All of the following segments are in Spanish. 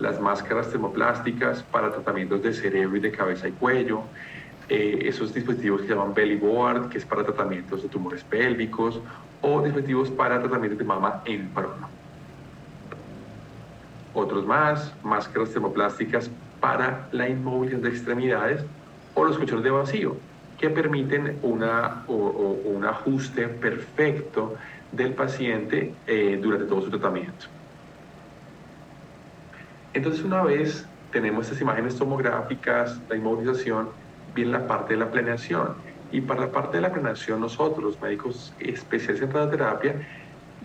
las máscaras termoplásticas para tratamientos de cerebro y de cabeza y cuello, esos dispositivos que se llaman belly board, que es para tratamientos de tumores pélvicos, o dispositivos para tratamientos de mama en parón. Otros más, máscaras termoplásticas para la inmovilización de extremidades o los colchones de vacío, que permiten un ajuste perfecto del paciente durante todo su tratamiento. Entonces, una vez tenemos estas imágenes tomográficas, la inmovilización, viene la parte de la planeación. Y para la parte de la planeación, nosotros, los médicos especialistas en radioterapia,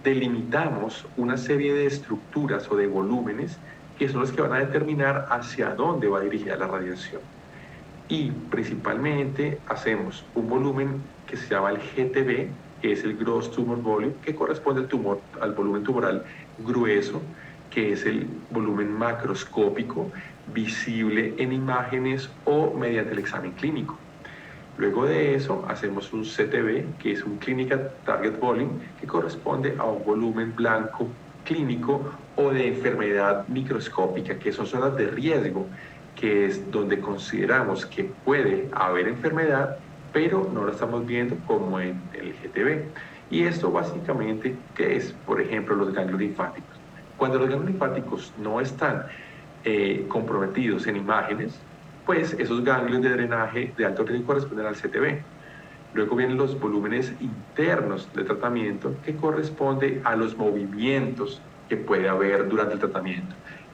delimitamos una serie de estructuras o de volúmenes que son los que van a determinar hacia dónde va dirigida la radiación. Y principalmente hacemos un volumen que se llama el GTV, que es el Gross Tumor Volume, que corresponde al volumen tumoral grueso, que es el volumen macroscópico visible en imágenes o mediante el examen clínico. Luego de eso hacemos un CTV, que es un Clinical Target Volume, que corresponde a un volumen blanco clínico o de enfermedad microscópica, que son zonas de riesgo, que es donde consideramos que puede haber enfermedad, pero no lo estamos viendo como en el GTV. Y esto básicamente, ¿qué es? Por ejemplo, los ganglios linfáticos. Cuando los ganglios linfáticos no están comprometidos en imágenes, pues esos ganglios de drenaje de alto riesgo corresponden al CTV. Luego vienen los volúmenes internos de tratamiento, que corresponde a los movimientos que puede haber durante el tratamiento.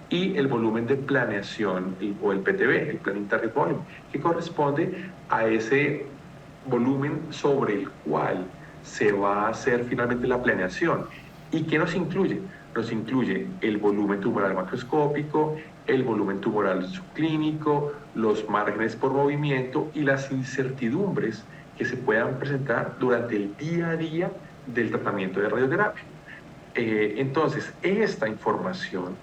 Y el volumen de planeación, o el PTV, el Planning Target Volume, que corresponde a ese volumen sobre el cual se va a hacer finalmente la planeación. ¿Y qué nos incluye? Nos incluye el volumen tumoral macroscópico, el volumen tumoral subclínico, los márgenes por movimiento y las incertidumbres que se puedan presentar durante el día a día del tratamiento de radioterapia. Entonces, esta información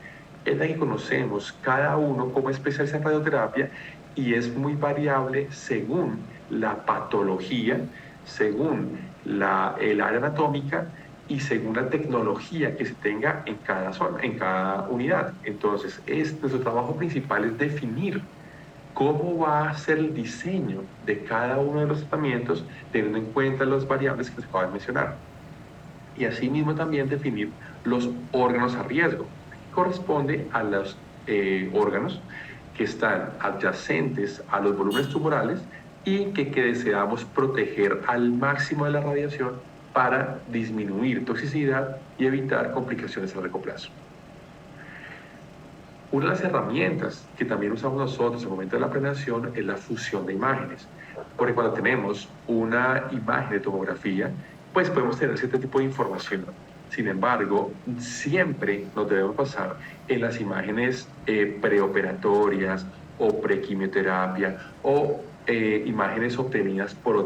es la que conocemos cada uno como especialista en radioterapia y es muy variable según la patología, según el área anatómica y según la tecnología que se tenga en cada zona, en cada unidad. Entonces, nuestro trabajo principal es definir cómo va a ser el diseño de cada uno de los tratamientos, teniendo en cuenta las variables que les acabo de mencionar. Y asimismo también definir los órganos a riesgo, que corresponde a los órganos que están adyacentes a los volúmenes tumorales y que deseamos proteger al máximo de la radiación para disminuir toxicidad y evitar complicaciones a largo plazo. Una de las herramientas que también usamos nosotros en el momento de la planeación es la fusión de imágenes, porque cuando tenemos una imagen de tomografía, pues podemos tener cierto tipo de información. Sin embargo, siempre nos debemos basar en las imágenes preoperatorias o prequimioterapia o imágenes obtenidas por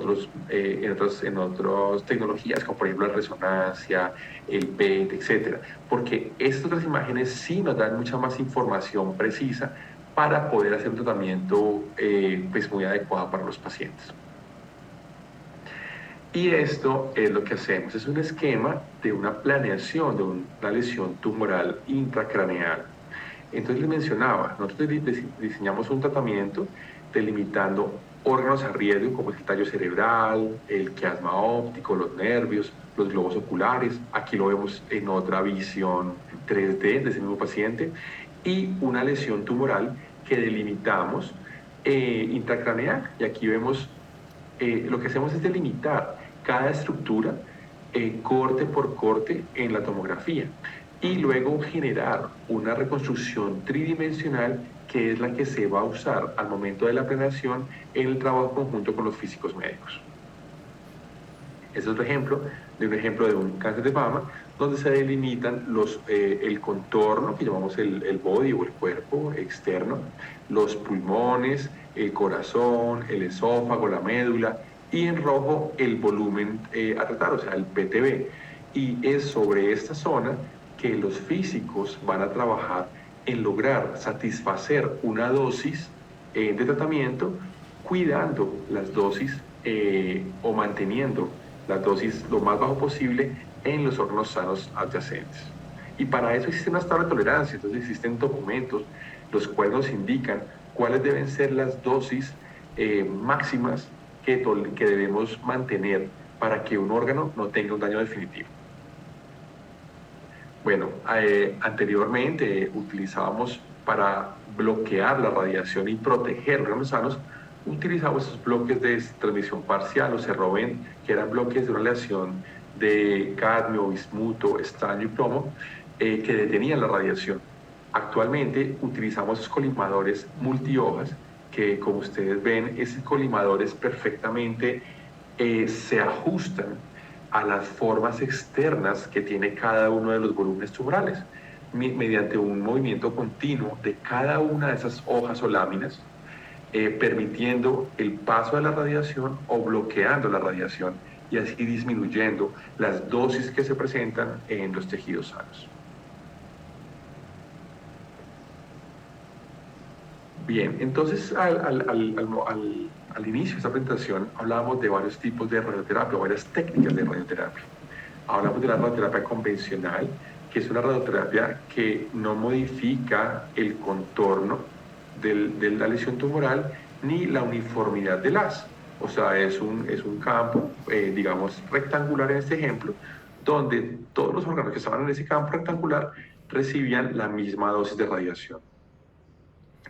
en otras tecnologías, como por ejemplo la resonancia, el PET, etc. Porque estas otras imágenes sí nos dan mucha más información precisa para poder hacer un tratamiento pues muy adecuado para los pacientes. Y esto es lo que hacemos, es un esquema de una planeación de una lesión tumoral intracraneal. Entonces les mencionaba, nosotros diseñamos un tratamiento delimitando órganos a riesgo como el tallo cerebral, el quiasma óptico, los nervios, los globos oculares. Aquí lo vemos en otra visión 3D de ese mismo paciente. Y una lesión tumoral que delimitamos intracraneal. Y aquí vemos, lo que hacemos es delimitar cada estructura corte por corte en la tomografía y luego generar una reconstrucción tridimensional que es la que se va a usar al momento de la planeación en el trabajo conjunto con los físicos médicos. Este es otro ejemplo de un cáncer de mama donde se delimitan el contorno que llamamos el body o el cuerpo externo, los pulmones, el corazón, el esófago, la médula y en rojo el volumen a tratar, o sea, el PTV. Y es sobre esta zona que los físicos van a trabajar en lograr satisfacer una dosis de tratamiento, cuidando las dosis o manteniendo la dosis lo más bajo posible en los órganos sanos adyacentes. Y para eso existe una tabla de tolerancia, entonces existen documentos los cuales nos indican cuáles deben ser las dosis máximas que debemos mantener para que un órgano no tenga un daño definitivo. Bueno, anteriormente utilizábamos para bloquear la radiación y proteger órganos sanos, utilizamos esos bloques de transmisión parcial o CERROVEN, que eran bloques de una aleación de cadmio, bismuto, estaño y plomo, que detenían la radiación. Actualmente utilizamos esos colimadores multihojas, que como ustedes ven, esos colimadores perfectamente se ajustan a las formas externas que tiene cada uno de los volúmenes tumorales, mediante un movimiento continuo de cada una de esas hojas o láminas, permitiendo el paso de la radiación o bloqueando la radiación y así disminuyendo las dosis que se presentan en los tejidos sanos. Bien, entonces al inicio de esta presentación hablábamos de varios tipos de radioterapia, varias técnicas de radioterapia. Hablamos de la radioterapia convencional, que es una radioterapia que no modifica el contorno de la lesión tumoral ni la uniformidad del haz. O sea, es un campo, digamos, rectangular en este ejemplo, donde todos los órganos que estaban en ese campo rectangular recibían la misma dosis de radiación.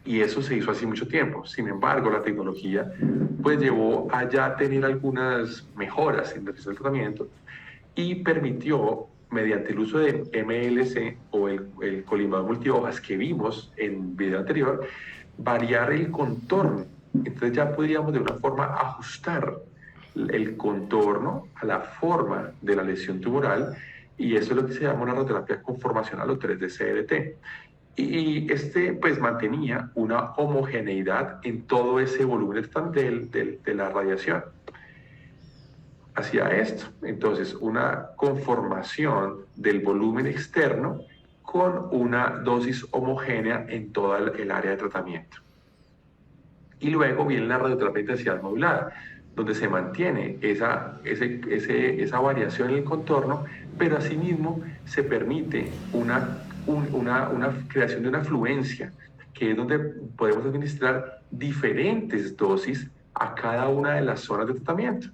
Y eso se hizo hace mucho tiempo. Sin embargo, la tecnología pues llevó a ya tener algunas mejoras en el tratamiento y permitió, mediante el uso de MLC o el colimador multihojas que vimos en el video anterior, variar el contorno. Entonces ya podíamos de una forma ajustar el contorno a la forma de la lesión tumoral, y eso es lo que se llama una radioterapia conformacional o 3D CRT. Y este pues mantenía una homogeneidad en todo ese volumen de la radiación. Hacía esto, entonces, una conformación del volumen externo con una dosis homogénea en toda el área de tratamiento. Y luego viene la radioterapia de intensidad modulada, donde se mantiene esa variación en el contorno, pero asimismo se permite una creación de una fluencia, que es donde podemos administrar diferentes dosis a cada una de las zonas de tratamiento.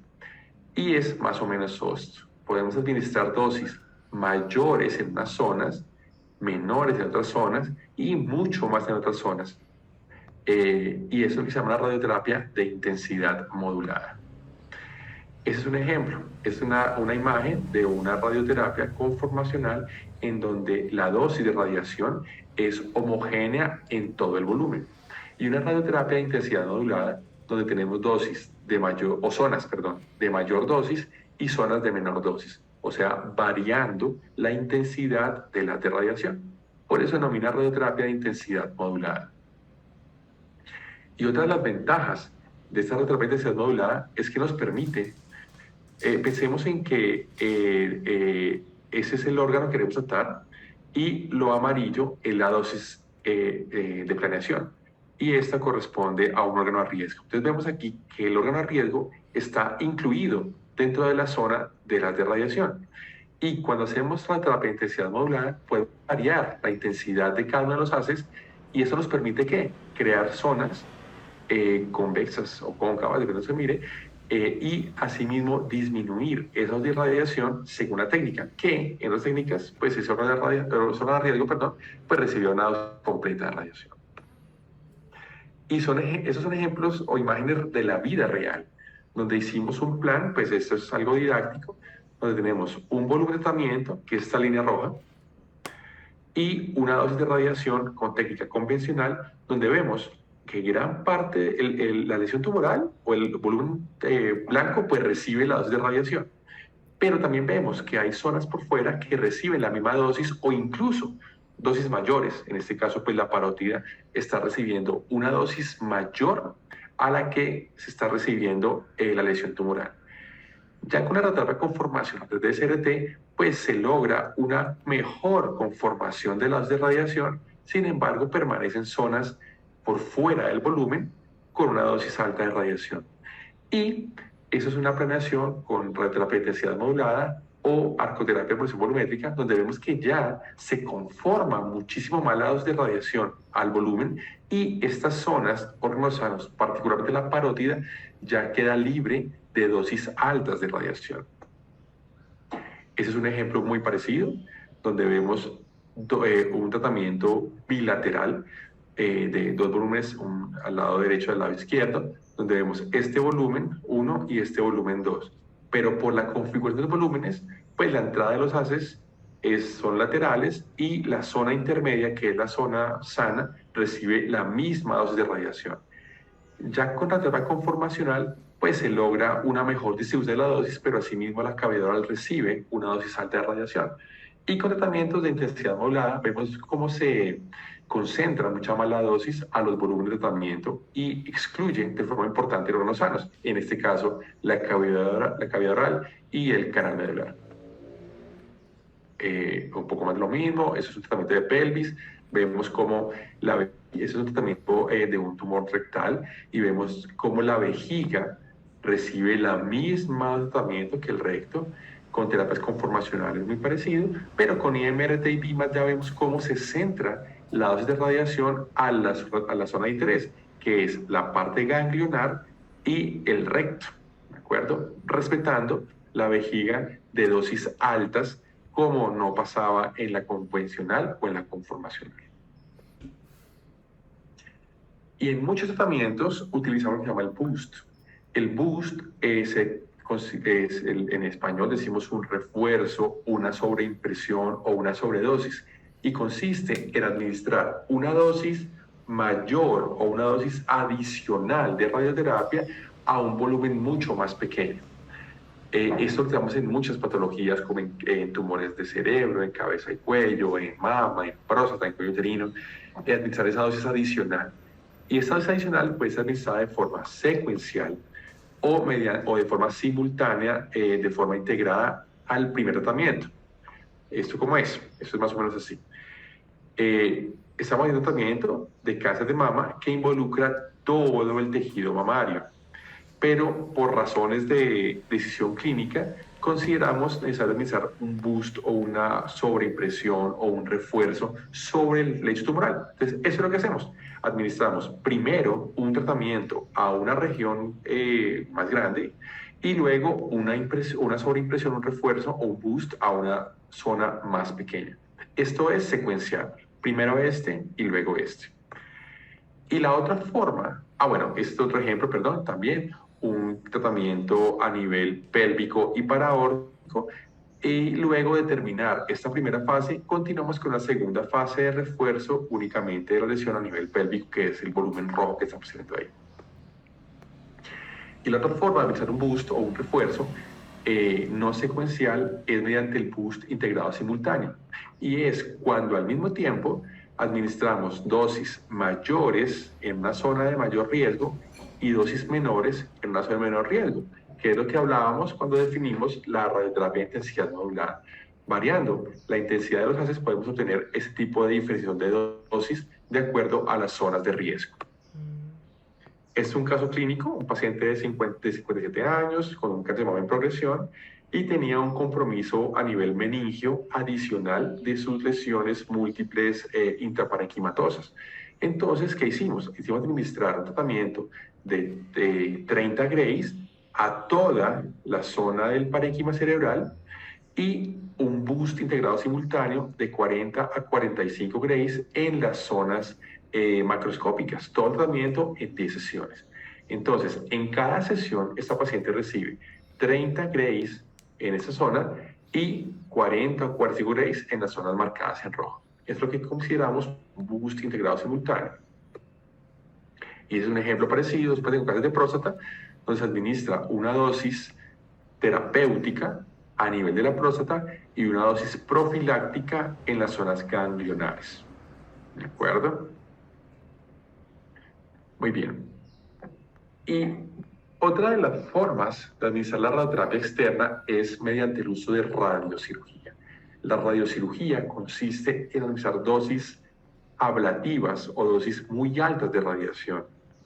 Y es más o menos esto. Podemos administrar dosis mayores en unas zonas, menores en otras zonas y mucho más en otras zonas. Y eso es lo que se llama la radioterapia de intensidad modulada. Ese es un ejemplo, es una imagen de una radioterapia conformacional en donde la dosis de radiación es homogénea en todo el volumen. Y una radioterapia de intensidad modulada donde tenemos dosis de mayor, o zonas, perdón, de mayor dosis y zonas de menor dosis, o sea, variando la intensidad de la de radiación. Por eso se denomina radioterapia de intensidad modulada. Y otra de las ventajas de esta radioterapia de intensidad modulada es que nos permite, pensemos en que ese es el órgano que queremos tratar y lo amarillo es la dosis de planeación, y esta corresponde a un órgano a riesgo. Entonces vemos aquí que el órgano a riesgo está incluido dentro de la zona de la de radiación. Y cuando hacemos la terapia de intensidad modulada, puede variar la intensidad de cada uno de los haces, y eso nos permite ¿qué? Crear zonas convexas o cóncavas, dependiendo de se mire, y asimismo disminuir esas de radiación según la técnica, que en las técnicas, pues ese órgano de riesgo, pues recibió una dosis completa de radiación. Y esos son ejemplos o imágenes de la vida real, donde hicimos un plan, pues esto es algo didáctico, donde tenemos un volumen de tratamiento, que es esta línea roja, y una dosis de radiación con técnica convencional, donde vemos que gran parte, la lesión tumoral o el volumen blanco, pues recibe la dosis de radiación. Pero también vemos que hay zonas por fuera que reciben la misma dosis o incluso dosis mayores. En este caso, pues la parótida está recibiendo una dosis mayor a la que se está recibiendo la lesión tumoral. Ya con la radioterapia conformacional de CRT, pues se logra una mejor conformación de las de radiación, sin embargo permanecen zonas por fuera del volumen con una dosis alta de radiación. Y eso es una planeación con radioterapia de intensidad modulada o arcoterapia por presión volumétrica, donde vemos que ya se conforma muchísimo más la dosis de radiación al volumen y estas zonas, órganos sanos, particularmente la parótida, ya queda libre de dosis altas de radiación. Ese es un ejemplo muy parecido, donde vemos un tratamiento bilateral de dos volúmenes, al lado derecho y al lado izquierdo, donde vemos este volumen 1 y este volumen 2. Pero por la configuración de los volúmenes, pues la entrada de los haces son laterales y la zona intermedia, que es la zona sana, recibe la misma dosis de radiación. Ya con la terapia conformacional, pues se logra una mejor distribución de la dosis, pero asimismo la cavidad oral recibe una dosis alta de radiación. Y con tratamientos de intensidad modulada, vemos cómo se concentra mucha más la dosis a los volúmenes de tratamiento y excluye de forma importante órganos sanos, en este caso la cavidad oral y el canal medular. Un poco más de lo mismo, eso es un tratamiento de pelvis, vemos cómo eso es un tratamiento de un tumor rectal y vemos cómo la vejiga recibe la misma tratamiento que el recto, con terapias conformacionales muy parecido, pero con IMRT y BIMAT ya vemos cómo se centra la dosis de radiación a la zona de interés, que es la parte ganglionar y el recto, ¿de acuerdo? Respetando la vejiga de dosis altas, como no pasaba en la convencional o en la conformacional. Y en muchos tratamientos utilizamos lo que se llama el boost. El boost en español decimos un refuerzo, una sobreimpresión o una sobredosis, y consiste en administrar una dosis mayor o una dosis adicional de radioterapia a un volumen mucho más pequeño. Esto lo tenemos en muchas patologías, como en tumores de cerebro, en cabeza y cuello, en mama, en próstata, en cuello uterino, administrar esa dosis adicional. Y esta dosis adicional puede ser administrada de forma secuencial o de forma simultánea, de forma integrada al primer tratamiento. ¿Esto cómo es? Esto es más o menos así. Estamos haciendo un tratamiento de cáncer de mama que involucra todo el tejido mamario, pero por razones de decisión clínica consideramos necesario administrar un boost o una sobreimpresión o un refuerzo sobre el lecho tumoral. Entonces, eso es lo que hacemos. Administramos primero un tratamiento a una región más grande y luego una sobreimpresión, un refuerzo o un boost a una zona más pequeña. Esto es secuencial. Primero este y luego este. Y la otra forma, bueno, este otro ejemplo, perdón, también un tratamiento a nivel pélvico y paraórtico, y luego de terminar esta primera fase, continuamos con la segunda fase de refuerzo únicamente de la lesión a nivel pélvico, que es el volumen rojo que estamos viendo ahí. Y la otra forma de realizar un boost o un refuerzo no secuencial es mediante el boost integrado simultáneo, y es cuando al mismo tiempo administramos dosis mayores en una zona de mayor riesgo y dosis menores en una zona de menor riesgo, que es lo que hablábamos cuando definimos la radioterapia de intensidad modular. Variando la intensidad de los haces, podemos obtener ese tipo de diferenciación de dosis de acuerdo a las zonas de riesgo. Es un caso clínico, un paciente de 57 años con un cáncer de mama en progresión y tenía un compromiso a nivel meningio adicional de sus lesiones múltiples intraparenquimatosas. Entonces, ¿qué hicimos? Hicimos administrar un tratamiento de 30 Grays a toda la zona del parénquima cerebral y un boost integrado simultáneo de 40 a 45 Grays en las zonas macroscópicas, todo el tratamiento en 10 sesiones. Entonces, en cada sesión, esta paciente recibe 30 Grays en esa zona y 40 o 45 Grays en las zonas marcadas en rojo. Es lo que consideramos un boost integrado simultáneo. Y es un ejemplo parecido, después de un cáncer de próstata, donde se administra una dosis terapéutica a nivel de la próstata y una dosis profiláctica en las zonas ganglionares. ¿De acuerdo? Muy bien. Y otra de las formas de administrar la radioterapia externa es mediante el uso de radiocirugía. La radiocirugía consiste en administrar dosis ablativas o dosis muy altas de radiación,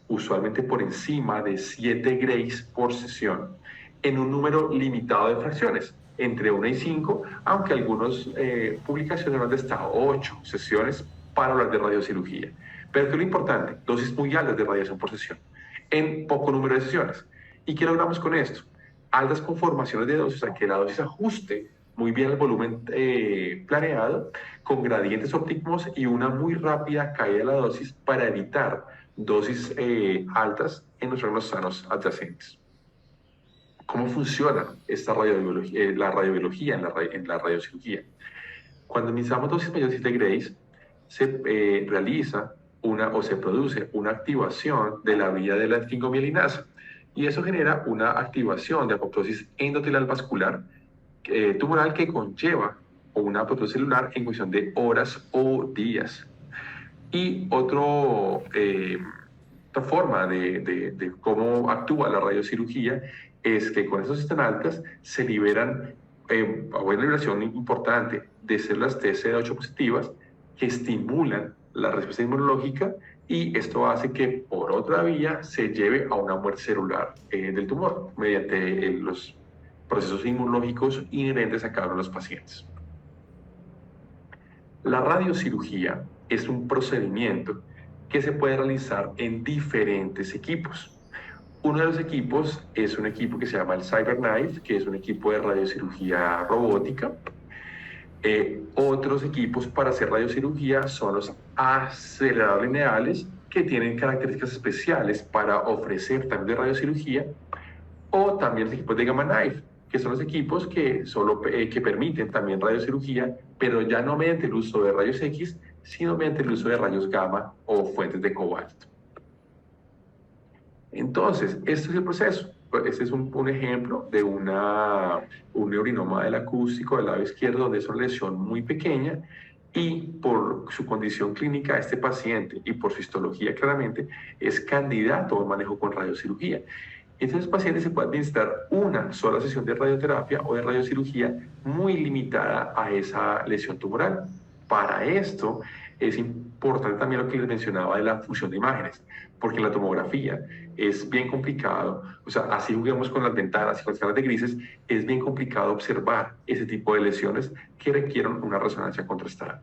usualmente por encima de 7 Grays por sesión, en un número limitado de fracciones. entre 1 y 5, aunque algunas publicaciones van de hasta 8 sesiones para hablar de radiocirugía. Pero ¿qué es lo importante? Dosis muy altas de radiación por sesión, en poco número de sesiones. ¿Y qué logramos con esto? Altas conformaciones de dosis, o sea, que la dosis ajuste muy bien el volumen planeado, con gradientes óptimos y una muy rápida caída de la dosis para evitar dosis altas en los órganos sanos adyacentes. ¿Cómo funciona esta radiobiología, la radiobiología en la radiocirugía? Cuando administramos dosis mayores de Grace, se realiza o se produce una activación de la vía de la esfingomielinasa, y eso genera una activación de apoptosis endotelial vascular tumoral que conlleva una apoptosis celular en cuestión de horas o días. Y otra forma de cómo actúa la radiocirugía es que con esas dosis tan altas se liberan una liberación importante de células TCD8 positivas que estimulan la respuesta inmunológica, y esto hace que por otra vía se lleve a una muerte celular del tumor mediante los procesos inmunológicos inherentes a cada uno de los pacientes. La radiocirugía es un procedimiento que se puede realizar en diferentes equipos. Uno de los equipos es un equipo que se llama el CyberKnife, que es un equipo de radiocirugía robótica. Otros equipos para hacer radiocirugía son los aceleradores lineales, que tienen características especiales para ofrecer también de radiocirugía, o también los equipos de Gamma Knife, que son los equipos que permiten también radiocirugía, pero ya no mediante el uso de rayos X, sino mediante el uso de rayos gamma o fuentes de cobalto. Entonces, este es el proceso. Este es un ejemplo de un neurinoma del acústico del lado izquierdo, donde es una lesión muy pequeña, y por su condición clínica, este paciente, y por su histología claramente, es candidato a manejo con radiocirugía. Entonces, pacientes se puede administrar una sola sesión de radioterapia o de radiocirugía muy limitada a esa lesión tumoral. Para esto es importante también lo que les mencionaba de la fusión de imágenes, porque la tomografía es bien complicado, o sea, así juguemos con las ventanas y con las escalas de grises, es bien complicado observar ese tipo de lesiones que requieren una resonancia contrastada.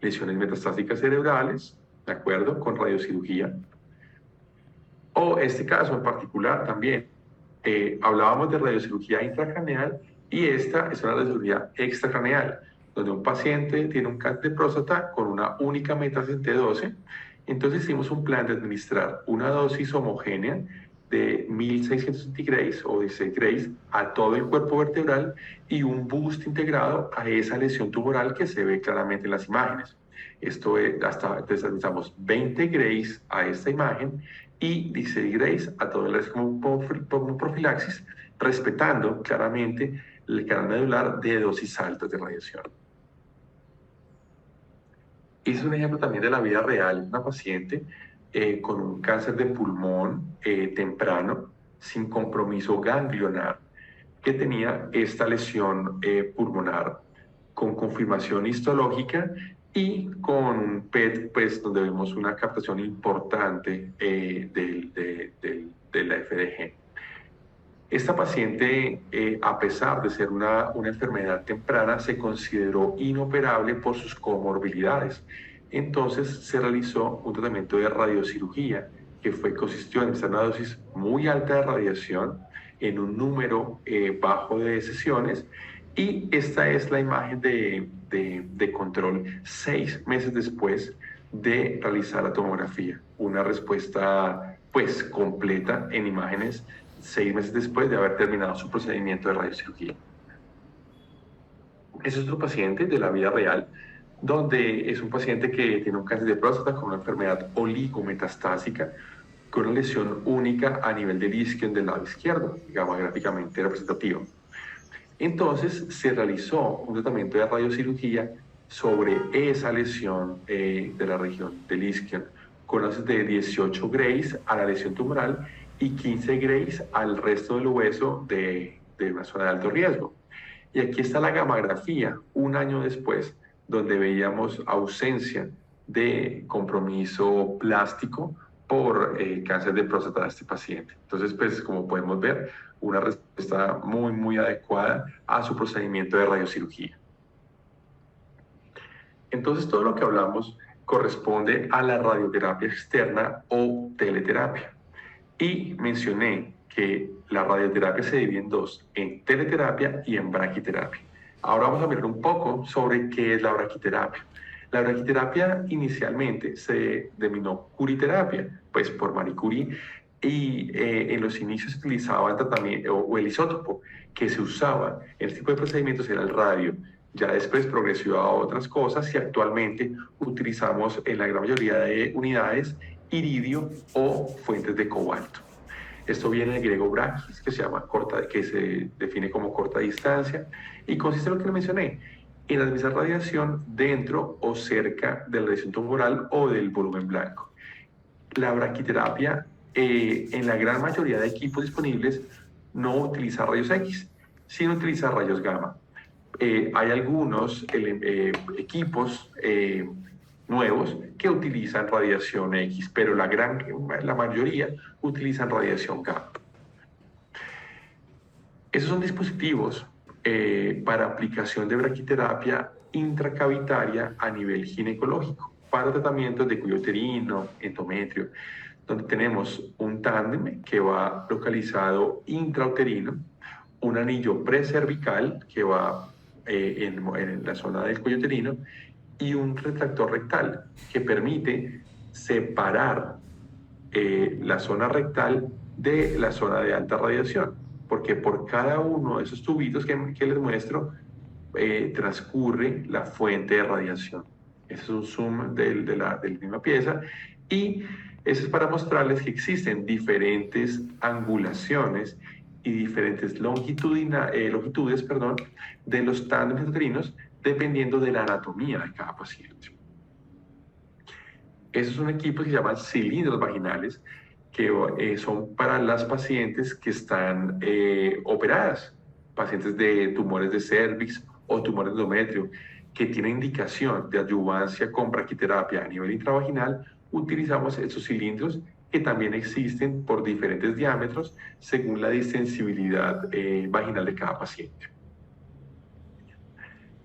Lesiones metastásicas cerebrales, ¿de acuerdo? Con radiocirugía. O este caso en particular también, hablábamos de radiocirugía intracraneal, y esta es una radiocirugía extracraneal, donde un paciente tiene un cáncer de próstata con una única metástasis en T12. Entonces hicimos un plan de administrar una dosis homogénea de 1600 centigrays o 16 grays a todo el cuerpo vertebral, y un boost integrado a esa lesión tumoral que se ve claramente en las imágenes. Esto es, entonces administramos 20 grays a esta imagen y 16 grays a todo el resto como profilaxis, respetando claramente el canal medular de dosis altas de radiación. Es un ejemplo también de la vida real, una paciente con un cáncer de pulmón temprano, sin compromiso ganglionar, que tenía esta lesión pulmonar con confirmación histológica y con un PET, pues, donde vemos una captación importante de la FDG. Esta paciente, a pesar de ser una enfermedad temprana, se consideró inoperable por sus comorbilidades. Entonces se realizó un tratamiento de radiocirugía que consistió en una dosis muy alta de radiación en un número bajo de sesiones, y esta es la imagen de control 6 meses después de realizar la tomografía. Una respuesta pues completa en imágenes 6 meses después de haber terminado su procedimiento de radiocirugía. Ese es otro paciente de la vida real, donde es un paciente que tiene un cáncer de próstata con una enfermedad oligometastásica, con una lesión única a nivel del isquion del lado izquierdo, digamos gráficamente representativo. Entonces se realizó un tratamiento de radiocirugía sobre esa lesión de la región del isquion, con dosis de 18 grays a la lesión tumoral y 15 grays al resto del hueso de una zona de alto riesgo. Y aquí está la gammagrafía un año después, donde veíamos ausencia de compromiso plástico por cáncer de próstata de este paciente. Entonces, pues como podemos ver, una respuesta muy, muy adecuada a su procedimiento de radiocirugía. Entonces, todo lo que hablamos corresponde a la radioterapia externa o teleterapia. Y mencioné que la radioterapia se divide en dos, en teleterapia y en braquiterapia. Ahora vamos a mirar un poco sobre qué es la braquiterapia. La braquiterapia inicialmente se denominó curiterapia, pues por Marie Curie, y en los inicios se utilizaba el tratamiento o el isótopo que se usaba en este tipo de procedimientos era el radio. Ya después progresó a otras cosas y actualmente utilizamos en la gran mayoría de unidades iridio o fuentes de cobalto. Esto viene del griego brachis, que se define como corta distancia, y consiste en lo que le mencioné, en administrar radiación dentro o cerca de la lesión tumoral o del volumen blanco. La braquiterapia, en la gran mayoría de equipos disponibles, no utiliza rayos X, sino utiliza rayos gamma. Hay algunos equipos nuevos que utilizan radiación X, pero la mayoría utilizan radiación gamma. Esos son dispositivos para aplicación de braquiterapia intracavitaria a nivel ginecológico para tratamientos de cuello uterino, endometrio, donde tenemos un tándem que va localizado intrauterino, un anillo precervical que va en la zona del cuello uterino y un retractor rectal que permite separar la zona rectal de la zona de alta radiación, porque por cada uno de esos tubitos que les muestro transcurre la fuente de radiación. Ese es un zoom de la misma pieza y eso es para mostrarles que existen diferentes angulaciones y diferentes longitudes de los tándems uterinos dependiendo de la anatomía de cada paciente. Esos son equipos que se llaman cilindros vaginales, que son para las pacientes que están operadas, pacientes de tumores de cervix o tumores de endometrio, que tienen indicación de adyuvancia con braquiterapia a nivel intravaginal. Utilizamos esos cilindros que también existen por diferentes diámetros según la distensibilidad vaginal de cada paciente.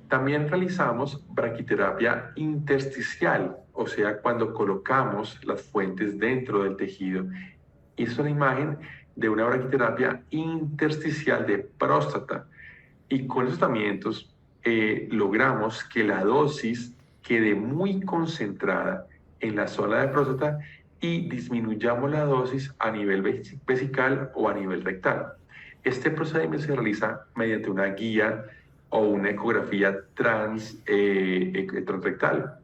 También realizamos braquiterapia intersticial, o sea, cuando colocamos las fuentes dentro del tejido. Y es una imagen de una braquiterapia intersticial de próstata. Y con esos tratamientos logramos que la dosis quede muy concentrada en la zona de próstata y disminuyamos la dosis a nivel vesical o a nivel rectal. Este procedimiento se realiza mediante una guía o una ecografía transrectal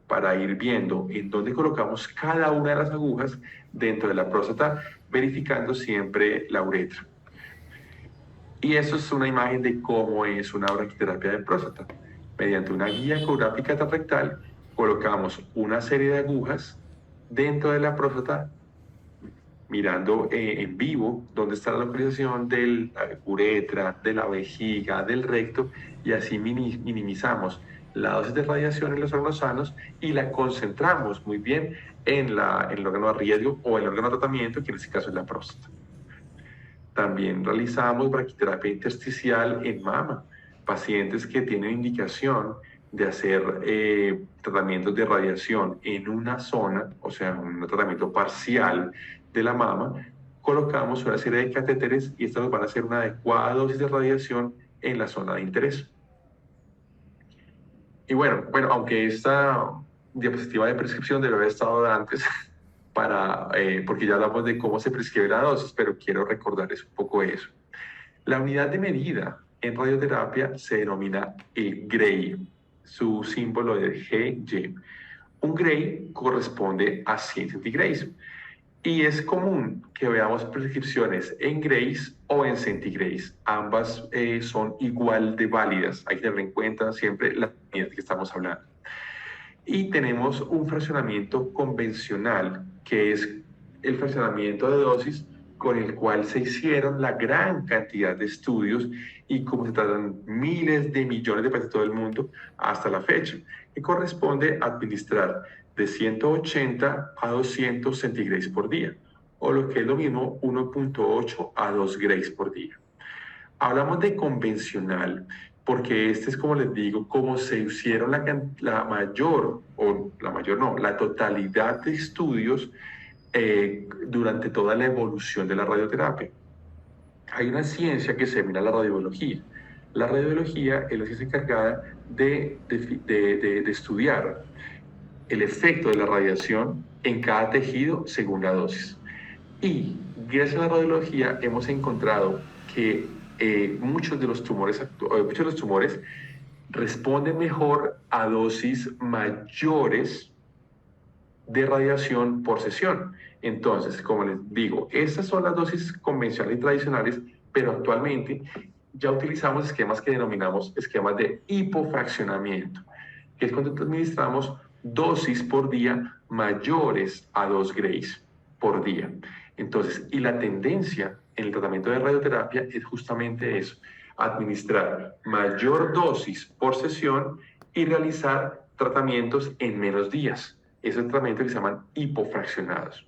para ir viendo en dónde colocamos cada una de las agujas dentro de la próstata, verificando siempre la uretra. Y eso es una imagen de cómo es una braquiterapia de próstata. Mediante una guía ecográfica transrectal, colocamos una serie de agujas dentro de la próstata, mirando en vivo dónde está la localización de la uretra, de la vejiga, del recto, y así minimizamos la dosis de radiación en los órganos sanos y la concentramos muy bien en el órgano de riesgo o el órgano de tratamiento, que en este caso es la próstata. También realizamos braquiterapia intersticial en mama, pacientes que tienen indicación de hacer tratamientos de radiación en una zona, o sea, un tratamiento parcial de la mama. Colocamos una serie de catéteres y estos nos van a hacer una adecuada dosis de radiación en la zona de interés. Y bueno, aunque esta diapositiva de prescripción debe haber estado antes, porque ya hablamos de cómo se prescribe la dosis, pero quiero recordarles un poco eso. La unidad de medida en radioterapia se denomina el Gray, su símbolo es GY. Un Gray corresponde a 100 centigrays. Y es común que veamos prescripciones en grays o en centigrays. Ambas son igual de válidas. Hay que tener en cuenta siempre la unidad que estamos hablando. Y tenemos un fraccionamiento convencional, que es el fraccionamiento de dosis con el cual se hicieron la gran cantidad de estudios y como se tratan miles de millones de pacientes de todo el mundo hasta la fecha, que corresponde a administrar de 180 a 200 centigrays por día, o lo que es lo mismo, 1.8 a 2 grays por día. Hablamos de convencional, porque este es, como les digo, como se hicieron la totalidad de estudios durante toda la evolución de la radioterapia. Hay una ciencia que se denomina la radiobiología. La radiobiología es la ciencia encargada de estudiar el efecto de la radiación en cada tejido según la dosis. Y gracias a la radiología hemos encontrado que muchos de los tumores responden mejor a dosis mayores de radiación por sesión. Entonces, como les digo, estas son las dosis convencionales y tradicionales, pero actualmente ya utilizamos esquemas que denominamos esquemas de hipofraccionamiento, que es cuando administramos dosis por día mayores a 2 grays por día. Entonces, y la tendencia en el tratamiento de radioterapia es justamente eso, administrar mayor dosis por sesión y realizar tratamientos en menos días. Esos tratamientos que se llaman hipofraccionados.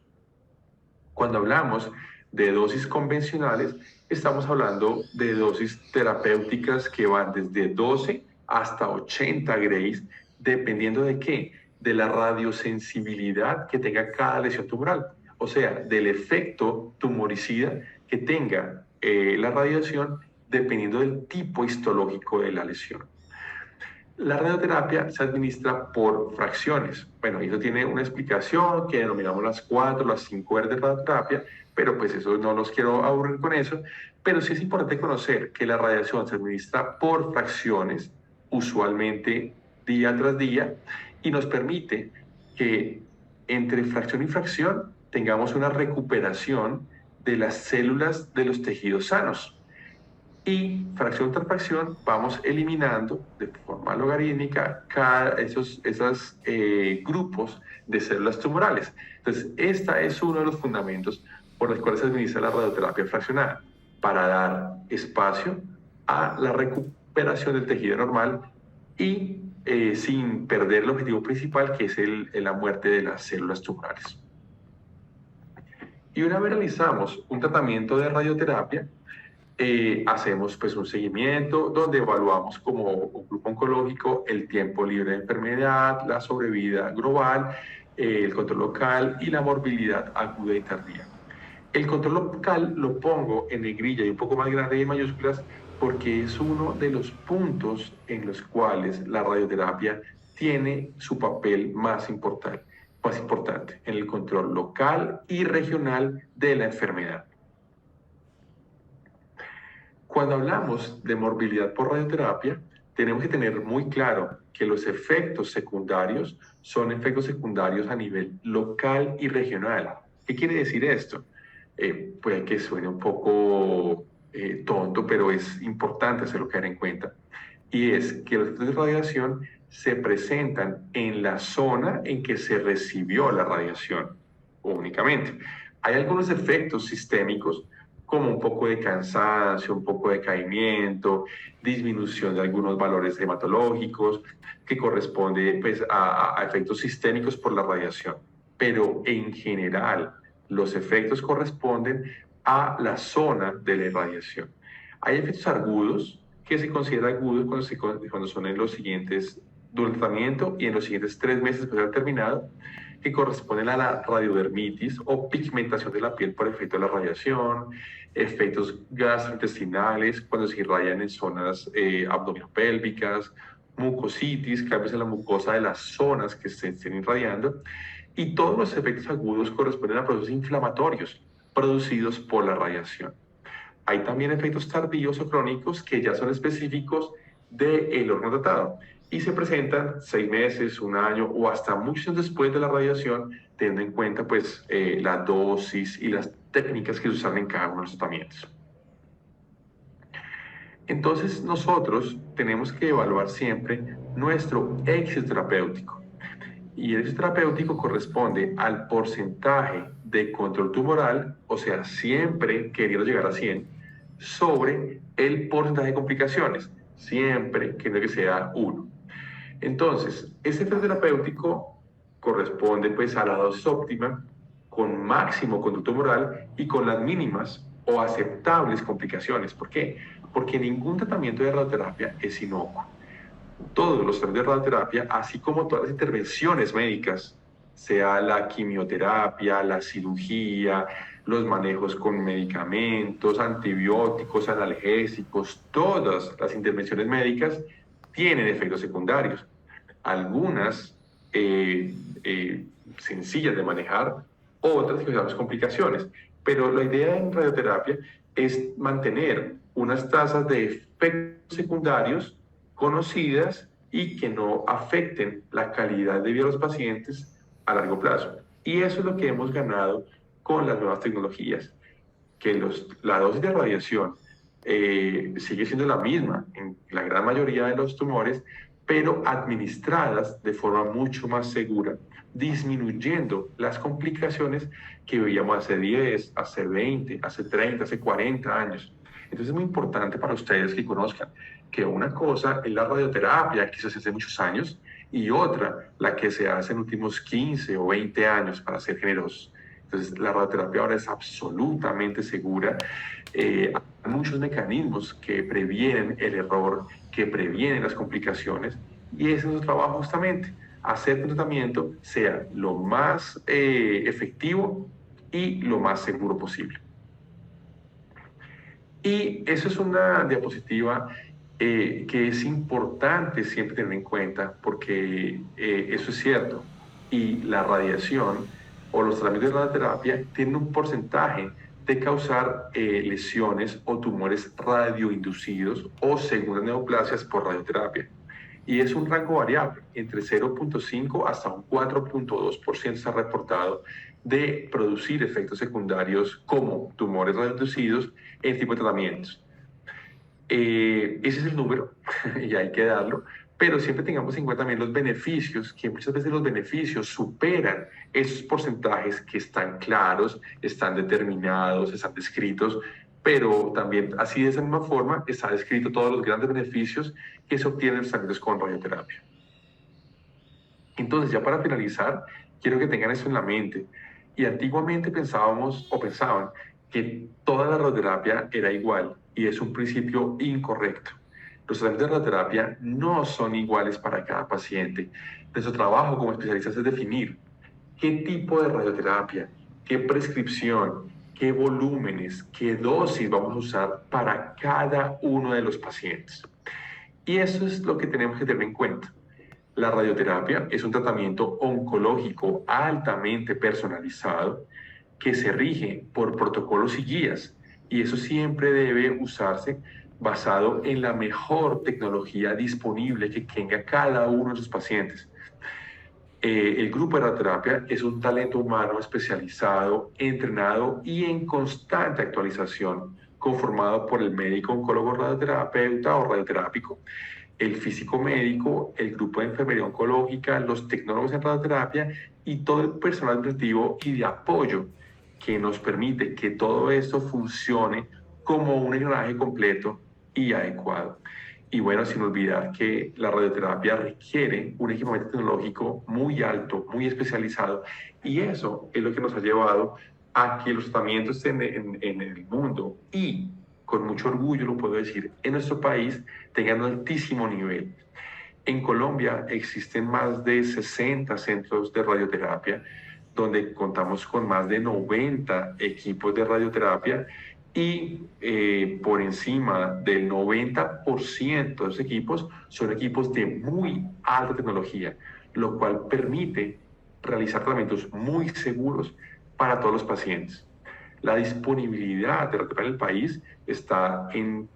Cuando hablamos de dosis convencionales, estamos hablando de dosis terapéuticas que van desde 12 hasta 80 grays, dependiendo de qué, de la radiosensibilidad que tenga cada lesión tumoral, o sea, del efecto tumoricida que tenga la radiación, dependiendo del tipo histológico de la lesión. La radioterapia se administra por fracciones. Bueno, eso tiene una explicación que denominamos las 4, las 5 R de radioterapia, pero pues eso no los quiero aburrir con eso. Pero sí es importante conocer que la radiación se administra por fracciones, usualmente día tras día, y nos permite que entre fracción y fracción tengamos una recuperación de las células de los tejidos sanos. Y fracción tras fracción vamos eliminando de forma logarítmica esos grupos de células tumorales. Entonces, este es uno de los fundamentos por los cuales se administra la radioterapia fraccionada, para dar espacio a la recuperación del tejido normal y sin perder el objetivo principal, que es la muerte de las células tumorales. Y una vez realizamos un tratamiento de radioterapia, hacemos pues un seguimiento donde evaluamos como un grupo oncológico el tiempo libre de enfermedad, la sobrevida global, el control local y la morbilidad aguda y tardía. El control local lo pongo en negrilla y un poco más grande y en mayúsculas, porque es uno de los puntos en los cuales la radioterapia tiene su papel más importante en el control local y regional de la enfermedad. Cuando hablamos de morbilidad por radioterapia, tenemos que tener muy claro que los efectos secundarios son efectos secundarios a nivel local y regional. ¿Qué quiere decir esto? Puede que suene un poco tonto, pero es importante hacerlo caer en cuenta. Y es que los efectos de radiación se presentan en la zona en que se recibió la radiación únicamente. Hay algunos efectos sistémicos, como un poco de cansancio, un poco de decaimiento, disminución de algunos valores hematológicos, que corresponde pues, a efectos sistémicos por la radiación. Pero en general, los efectos corresponden a la zona de la irradiación. Hay efectos agudos que se consideran agudos cuando son en los siguientes, durante el tratamiento y en los siguientes 3 meses después de haber terminado, que corresponden a la radiodermitis o pigmentación de la piel por efecto de la radiación, efectos gastrointestinales cuando se irradian en zonas abdominopélvicas, mucositis, cambios en la mucosa de las zonas que se estén irradiando, y todos los efectos agudos corresponden a procesos inflamatorios producidos por la radiación. Hay también efectos tardíos o crónicos que ya son específicos del órgano tratado y se presentan 6 meses, 1 año o hasta muchos años después de la radiación, teniendo en cuenta pues, la dosis y las técnicas que se usan en cada uno de los tratamientos. Entonces nosotros tenemos que evaluar siempre nuestro éxito terapéutico. Y el éxito terapéutico corresponde al porcentaje de control tumoral, o sea, siempre queriendo llegar a 100, sobre el porcentaje de complicaciones, siempre queriendo que sea 1. Entonces, este efecto terapéutico corresponde pues a la dosis óptima, con máximo conducto moral y con las mínimas o aceptables complicaciones. ¿Por qué? Porque ningún tratamiento de radioterapia es inocuo. Todos los tratamientos de radioterapia, así como todas las intervenciones médicas, sea la quimioterapia, la cirugía, los manejos con medicamentos, antibióticos, analgésicos, todas las intervenciones médicas tienen efectos secundarios. Algunas sencillas de manejar, otras que usamos complicaciones. Pero la idea en radioterapia es mantener unas tasas de efectos secundarios conocidas y que no afecten la calidad de vida de los pacientes a largo plazo. Y eso es lo que hemos ganado con las nuevas tecnologías, que la dosis de radiación sigue siendo la misma en la gran mayoría de los tumores, pero administradas de forma mucho más segura, disminuyendo las complicaciones que veíamos hace 10, hace 20, hace 30, hace 40 años. Entonces es muy importante para ustedes que conozcan que una cosa es la radioterapia que se hace hace muchos años y otra la que se hace en los últimos 15 o 20 años, para ser generosos. Entonces la radioterapia ahora es absolutamente segura. Hay muchos mecanismos que previenen el error, que previenen las complicaciones y ese es nuestro trabajo justamente, hacer que un tratamiento sea lo más efectivo y lo más seguro posible. Y eso es una diapositiva que es importante siempre tener en cuenta porque eso es cierto. Y la radiación o los tratamientos de radioterapia tienen un porcentaje de causar lesiones o tumores radioinducidos o segundas neoplasias por radioterapia. Y es un rango variable, entre 0.5 hasta un 4.2% se ha reportado de producir efectos secundarios como tumores radioinducidos en este tipo de tratamientos. Ese es el número y hay que darlo, pero siempre tengamos en cuenta también los beneficios, que muchas veces los beneficios superan esos porcentajes que están claros, están determinados, están descritos, pero también así de esa misma forma está descrito todos los grandes beneficios que se obtienen en los tratamientos con radioterapia. Entonces, ya para finalizar, quiero que tengan eso en la mente. Y antiguamente pensábamos o pensaban que toda la radioterapia era igual y es un principio incorrecto. Los tratamientos de radioterapia no son iguales para cada paciente. Nuestro trabajo como especialistas es definir qué tipo de radioterapia, qué prescripción, qué volúmenes, qué dosis vamos a usar para cada uno de los pacientes. Y eso es lo que tenemos que tener en cuenta. La radioterapia es un tratamiento oncológico altamente personalizado que se rige por protocolos y guías, y eso siempre debe usarse basado en la mejor tecnología disponible que tenga cada uno de sus pacientes. El grupo de radioterapia es un talento humano especializado, entrenado y en constante actualización, conformado por el médico oncólogo radioterapeuta o radioterápico, el físico médico, el grupo de enfermería oncológica, los tecnólogos en radioterapia y todo el personal administrativo y de apoyo que nos permite que todo esto funcione como un engranaje completo y adecuado. Y bueno, sin olvidar que la radioterapia requiere un equipamiento tecnológico muy alto, muy especializado, y eso es lo que nos ha llevado a que los tratamientos en el mundo y con mucho orgullo lo puedo decir, en nuestro país tengan un altísimo nivel. En Colombia existen más de 60 centros de radioterapia, donde contamos con más de 90 equipos de radioterapia y por encima del 90% de los equipos son equipos de muy alta tecnología, lo cual permite realizar tratamientos muy seguros para todos los pacientes. La disponibilidad de radioterapia en el país está en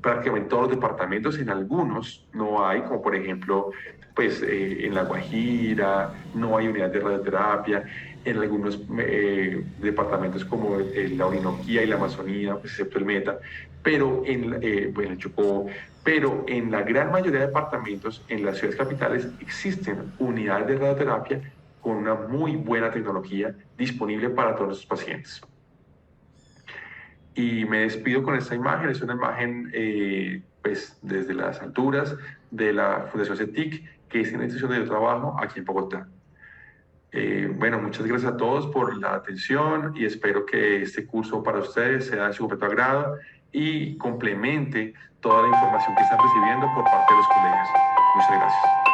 prácticamente todos los departamentos. En algunos no hay, como por ejemplo pues, en La Guajira no hay unidad de radioterapia, en algunos departamentos como la Orinoquía y la Amazonía, pues, excepto el Meta, pero bueno, el Chocó, pero en la gran mayoría de departamentos, en las ciudades capitales, existen unidades de radioterapia con una muy buena tecnología disponible para todos los pacientes. Y me despido con esta imagen, es una imagen pues, desde las alturas de la Fundación CETIC, que es una institución de trabajo aquí en Bogotá. Bueno, muchas gracias a todos por la atención y espero que este curso para ustedes sea de su completo agrado y complemente toda la información que están recibiendo por parte de los colegas. Muchas gracias.